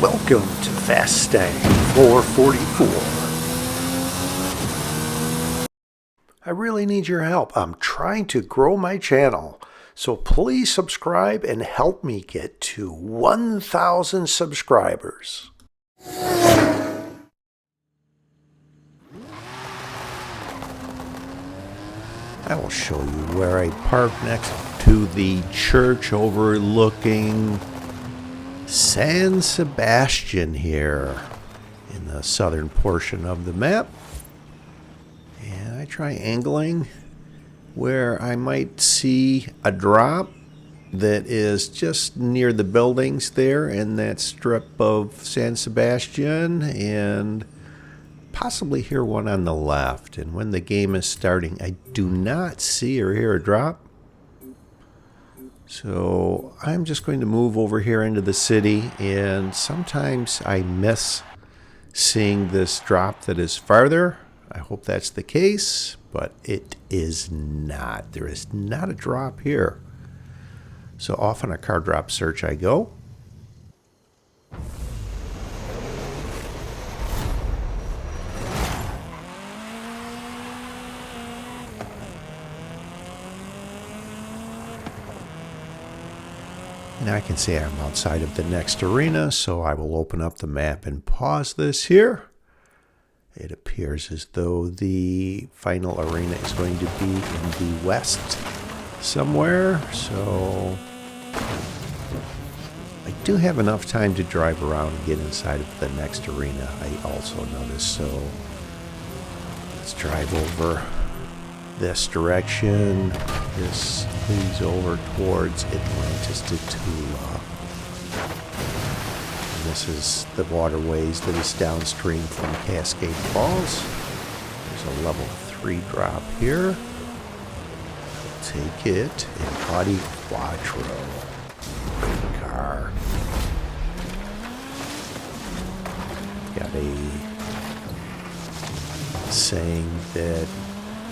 Welcome to Fastang 444. I really need your help. I'm trying to grow my channel, so please subscribe and help me get to 1,000 subscribers. I will show you where I park next to the church overlooking San Sebastian here in the southern portion of the map. And I try angling where I might see a drop that is just near the buildings there in that strip of San Sebastian, and possibly hear one on the left. And when the game is starting, I do not see or hear a drop. So I'm just going to move over here into the city, and sometimes I miss seeing this drop that is farther. I hope that's the case, but it is not. There is not a drop here. So off on a car drop search I go. And I can say I'm outside of the next arena, so I will open up the map and pause this here. It appears as though the final arena is going to be in the west somewhere, so I do have enough time to drive around and get inside of the next arena, I also noticed. So let's drive over this direction. This leads over towards Atlantis to Tula. And this is the waterways that is downstream from Cascade Falls. There's a level 3 drop here. Take it in Audi Quattro. Good car. Got a saying that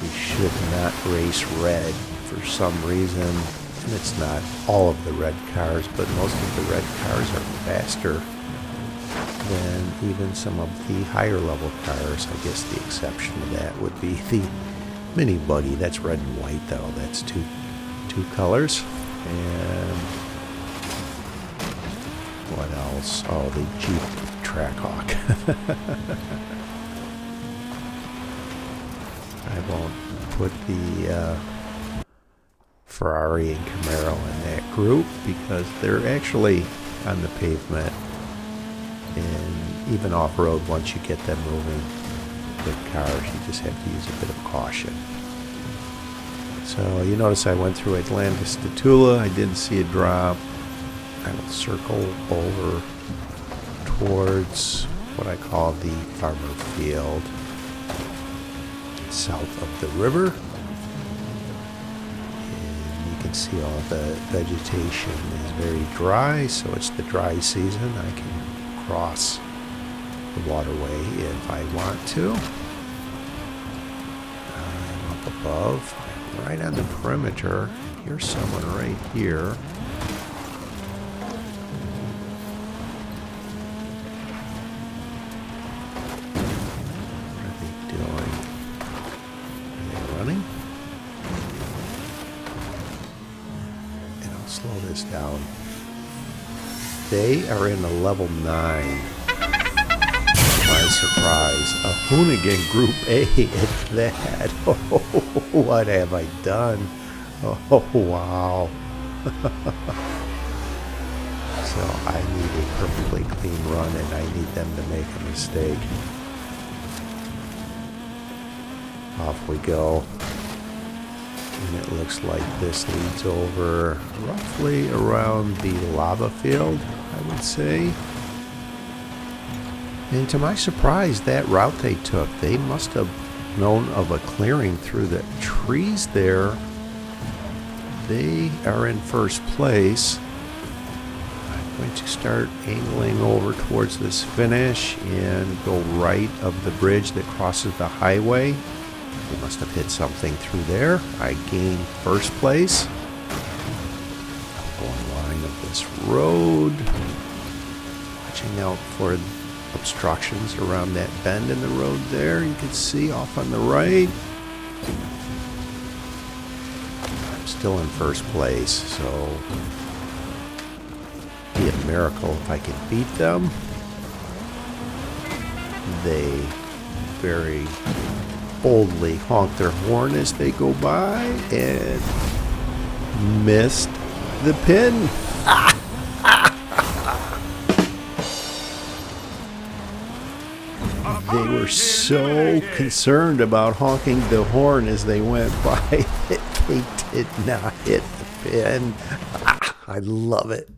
we should not race red for some reason, and it's not all of the red cars, but most of the red cars are faster than even some of the higher level cars. I guess the exception to that would be the mini buggy. That's red and white though. That's two colors. And what else? Oh, the Jeep Trackhawk. I won't put the Ferrari and Camaro in that group because they're actually on the pavement, and even off-road, once you get them moving, good cars, you just have to use a bit of caution. So you notice I went through Atlantis to Tula. I didn't see a drop. I will circle over towards what I call the farmer field, south of the river, and you can see all the vegetation is very dry, so it's the dry season. I can cross the waterway if I want to. I'm up above, I'm right on the perimeter. Here's someone right here. Slow this down. They are in a level 9. To my surprise, a Hoonigan Group A at that. Oh, what have I done? Oh, wow. So I need a perfectly clean run, and I need them to make a mistake. Off we go. And it looks like this leads over roughly around the lava field, I would say. And to my surprise, that route they took, they must have known of a clearing through the trees there. They are in first place. I'm going to start angling over towards this finish and go right of the bridge that crosses the highway. They must have hit something through there. I gained first place. I'll go on line of this road. watching out for obstructions around that bend in the road there. You can see off on the right. I'm still in first place, so it'd be a miracle if I could beat them. They very boldly honk their horn as they go by and missed the pin. They were so concerned about honking the horn as they went by that they did not hit the pin. I love it.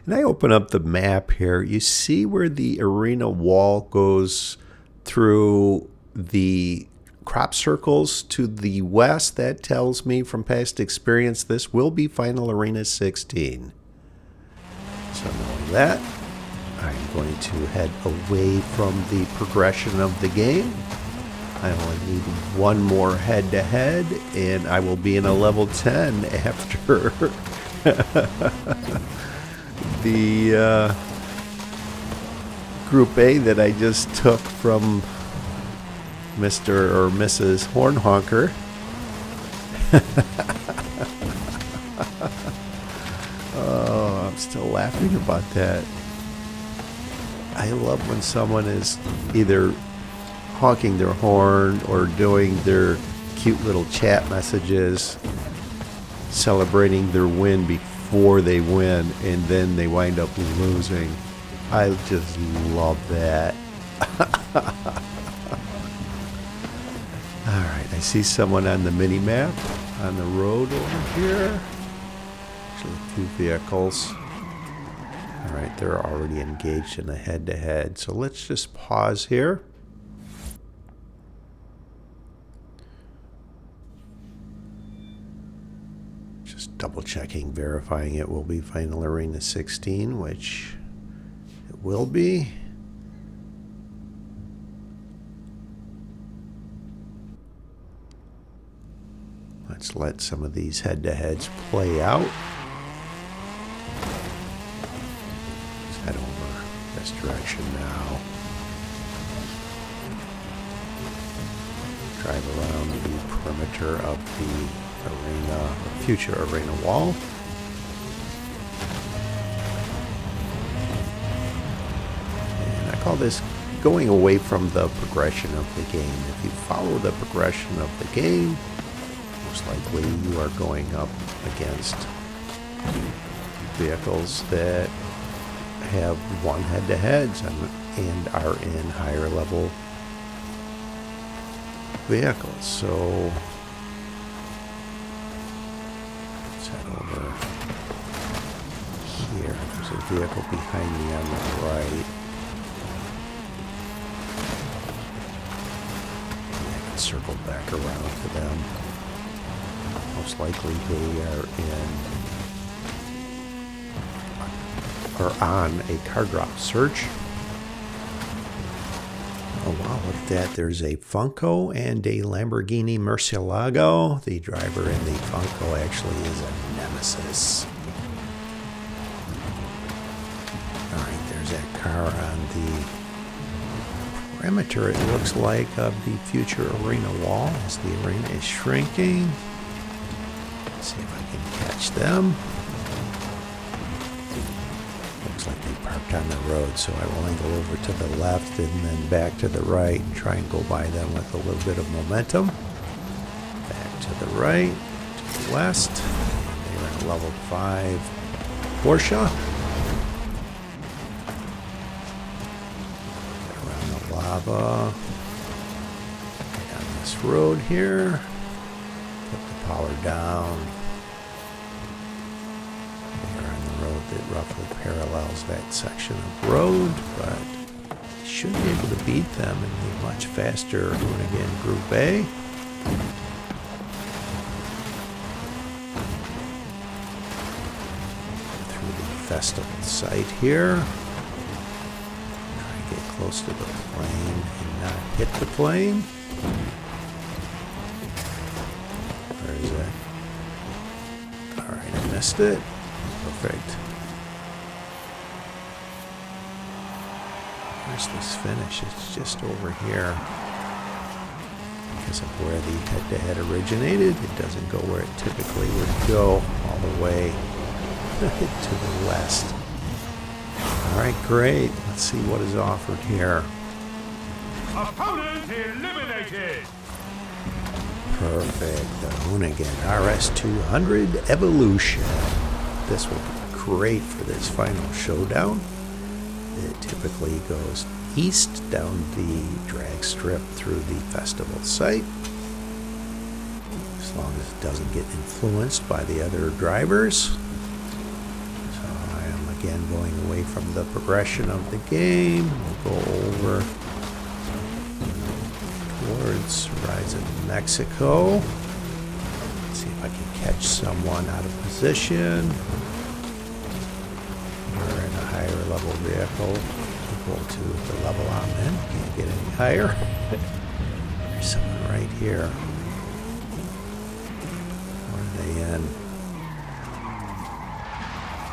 And I open up the map here. You see where the arena wall goes through the crop circles to the west? That tells me from past experience this will be Final Arena 16. So knowing that, I'm going to head away from the progression of the game. I only need one more head-to-head, and I will be in a level 10 after the Group A that I just took from Mr. or Mrs. Hornhonker. Oh, I'm still laughing about that. I love when someone is either honking their horn or doing their cute little chat messages, celebrating their win before they win, and then they wind up losing. I just love that. Alright, I see someone on the mini-map on the road over here. Actually, 2 vehicles. Alright, they're already engaged in a head-to-head. So let's just pause here. Just double-checking, verifying it will be Final Arena 16, which it will be. Let's let some of these head-to-heads play out. Let's head over this direction now. Drive around the perimeter of the arena, or future arena wall. And I call this going away from the progression of the game. If you follow the progression of the game, most likely you are going up against vehicles that have won head-to-heads and are in higher level vehicles. So let's head over here. There's a vehicle behind me on the right. And I can circle back around to them. Most likely they are on a car drop search. Oh wow, look at that. There's a Funko and a Lamborghini Murcielago. The driver in the Funko actually is a nemesis. Alright, there's that car on the perimeter, it looks like, of the future arena wall as the arena is shrinking. See if I can catch them. Looks like they parked on the road, so I will angle over to the left and then back to the right and try and go by them with a little bit of momentum. Back to the right, to the west. They're in a level 5 Porsche. Around the lava. On this road here. Put the power down. They're on the road that roughly parallels that section of road, but should be able to beat them and be much faster. Doing again, Group A. Through the festival site here. Try to get close to the plane and not hit the plane. Where is it? Alright, I missed it. Perfect. Where's this finish? It's just over here. Because of where the head-to-head originated, it doesn't go where it typically would go, all the way to the west. Alright, great. Let's see what is offered here. Opponent eliminated! Perfect. The Hoonigan RS200 Evolution. This will be great for this final showdown. It typically goes east down the drag strip through the festival site, as long as it doesn't get influenced by the other drivers. So I am again going away from the progression of the game. We'll go over towards Rise of Mexico. Let's see if I can catch someone out of position. We're in a higher level vehicle equal to the level I'm in. Can't get any higher. There's someone right here. Where are they in?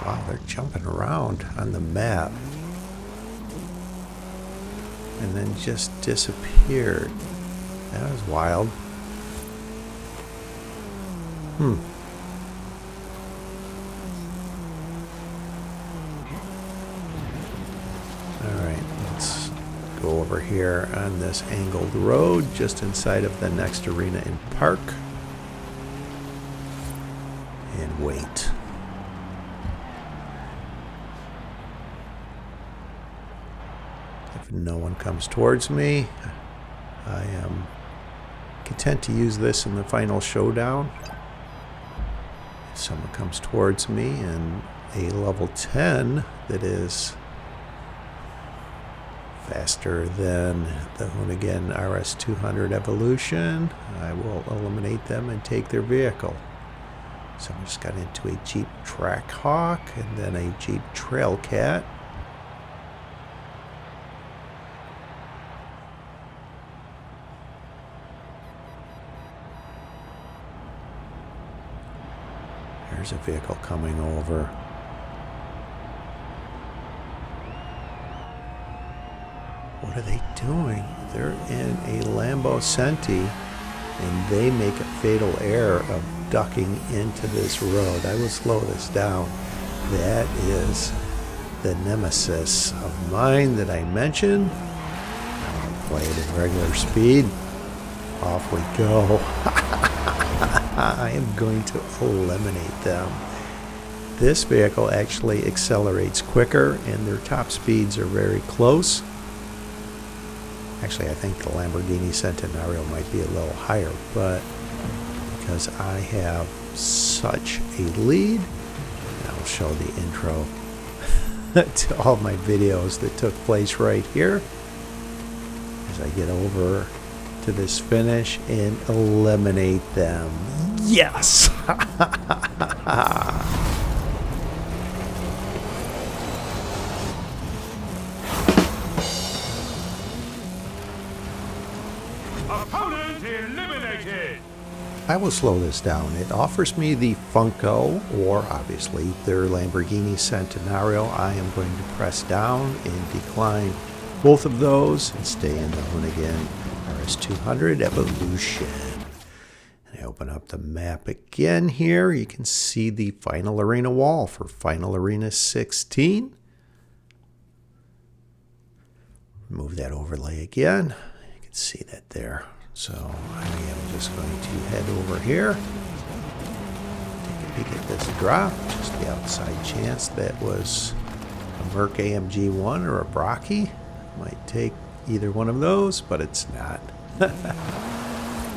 Wow, they're jumping around on the map. And then just disappeared. That was wild. Alright, let's go over here on this angled road just inside of the next arena and park. And wait. If no one comes towards me, I am content to use this in the final showdown. If someone comes towards me in a level 10 that is faster than the Hoonigan RS200 Evolution, I will eliminate them and take their vehicle. Someone just got into a Jeep Trackhawk and then a Jeep Trailcat. There's a vehicle coming over. What are they doing? They're in a Lambo Senti, and they make a fatal error of ducking into this road. I will slow this down. That is the nemesis of mine that I mentioned. I'm going to play it in regular speed. Off we go. I am going to eliminate them. This vehicle actually accelerates quicker, and their top speeds are very close. Actually, I think the Lamborghini Centenario might be a little higher, but because I have such a lead, I'll show the intro to all my videos that took place right here as I get over to this finish and eliminate them. Yes! Opponent eliminated! I will slow this down. It offers me the Funko, or obviously their Lamborghini Centenario. I am going to press down and decline both of those and stay in the Hoonigan RS200 Evolution. And I open up the map again here. You can see the final arena wall for Final Arena 16. Move that overlay again. You can see that there. So I am just going to head over here, take a peek at this drop, just the outside chance that was a Merc AMG 1 or a Brocky. Might take either one of those, but it's not.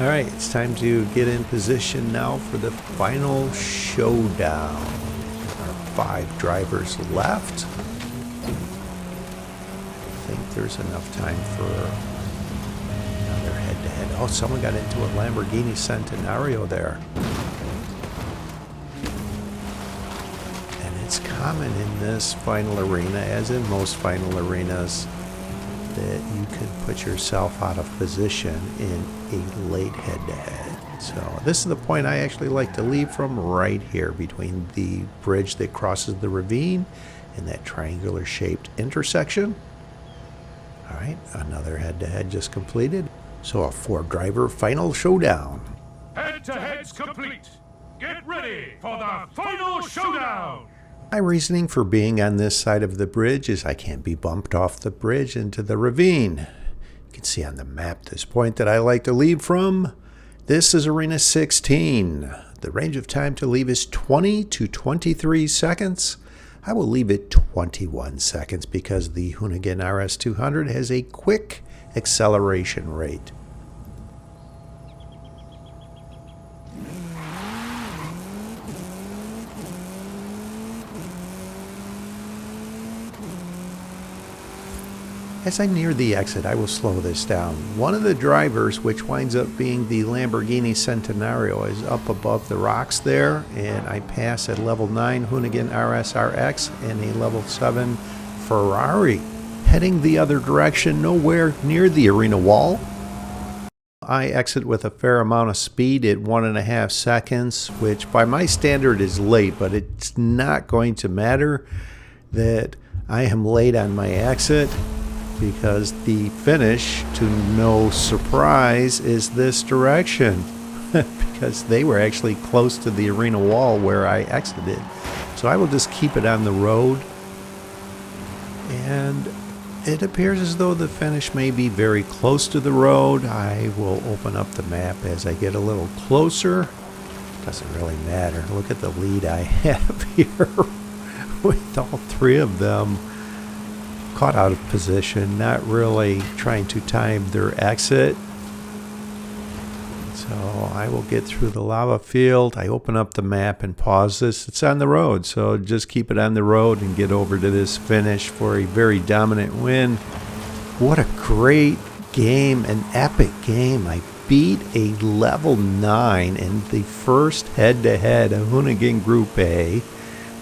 Alright, it's time to get in position now for the final showdown. There are 5 drivers left. I think there's enough time for head-to-head. Oh, someone got into a Lamborghini Centenario there. And it's common in this final arena, as in most final arenas, that you can put yourself out of position in a late head-to-head. So this is the point I actually like to leave from, right here between the bridge that crosses the ravine and that triangular shaped intersection. All right, another head-to-head just completed. So a 4-driver final showdown. Head-to-heads complete. Get ready for the final showdown. My reasoning for being on this side of the bridge is I can't be bumped off the bridge into the ravine. You can see on the map this point that I like to leave from. This is Arena 16. The range of time to leave is 20 to 23 seconds. I will leave it 21 seconds because the Hoonigan RS200 has a quick acceleration rate. As I near the exit, I will slow this down. One of the drivers, which winds up being the Lamborghini Centenario, is up above the rocks there, and I pass a level 9 Hoonigan RSRX and a level 7 Ferrari. Heading the other direction, nowhere near the arena wall. I exit with a fair amount of speed at 1.5 seconds, which by my standard is late, but it's not going to matter that I am late on my exit, because the finish, to no surprise, is this direction because they were actually close to the arena wall where I exited. So I will just keep it on the road, and it appears as though the finish may be very close to the road. I will open up the map as I get a little closer. Doesn't really matter. Look at the lead I have here with all three of them caught out of position, not really trying to time their exit. So I will get through the lava field. I open up the map and pause this. It's on the road, so just keep it on the road and get over to this finish for a very dominant win. What a great game, an epic game. I beat a level 9 in the first head-to-head of Hoonigan Group A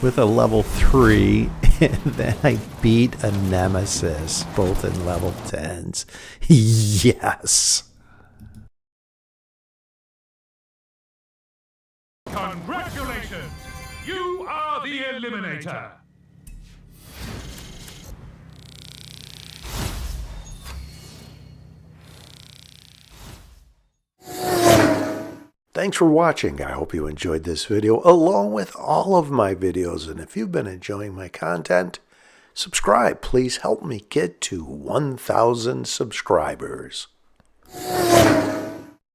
with a level 3, and then I beat a nemesis, both in level 10s. Yes! Congratulations! You are the Eliminator! Thanks for watching. I hope you enjoyed this video along with all of my videos. And if you've been enjoying my content, subscribe. Please help me get to 1,000 subscribers.